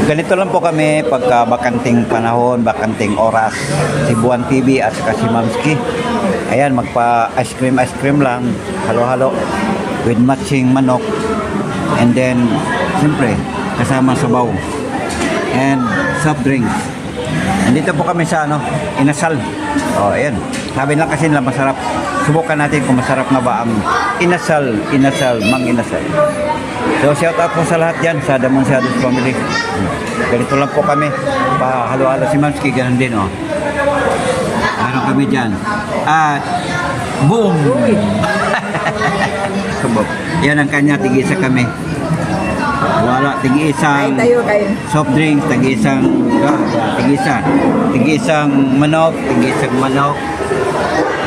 Ganito lang po kami pagka bakanting panahon, bakanting oras. Si Buwan TV at saka si Mamski. Ayan, magpa-ice cream lang. Halo-halo with matching manok. And then, siyempre, kasama sabaw. And soft drinks. Nandito po kami sa Inasal. Oh, ayan. Sabi lang kasi nila masarap. Subukan natin kung masarap nga ba ang Inasal, Mang Inasal. So, shout out po sa lahat dyan, sa Damonsiados family. Ganito lang po kami. Halo-halo si Mamski, ganun din, oh. Ano kami dyan? At, boom! Yan ang kanya, tig-isa kami. Wala, tig-isang soft drinks, tig-isang manok,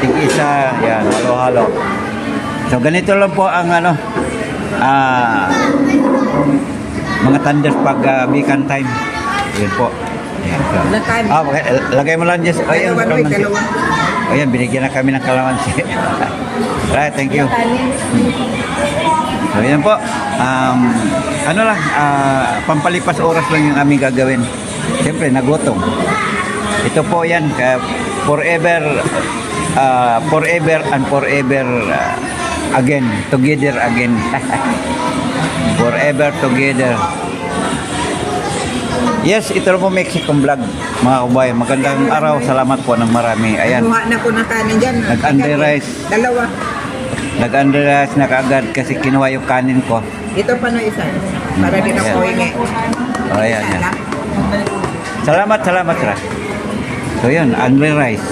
tig-isa, yan, halo-halo. So, ganito lang po ang mga tenders pag weekend time. Yan po. Yan, so. Lagay mo lang dyan. Ayan, binigyan na kami ng kalamansi. Right, thank you. So, yan po. Pampalipas oras lang yung aming gagawin. Siyempre, nagutom. Ito po yan. Forever and forever again. Together again. Forever together. Yes, ito po Mexican vlog, mga kabayan. Magandang araw. Salamat po ng marami. Ayan. Kuha na ko ng kanin dyan. Nag-under-rice. Dalawa. Nag-under-rice na kaagad kasi kinuha yung kanin ko. Ito pa na isa. Para din ako hingi. Oh, ayan, yan. Salamat, Ra. So, yun, under-rice.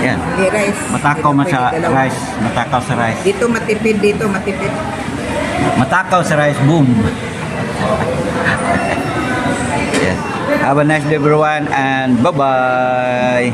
Ayan. Rice. Matakaw sa rice. Matakaw sa rice. Dito matipid, dito matipid. Matakaw sa rice. Boom. Yes. Have a nice day everyone and bye-bye.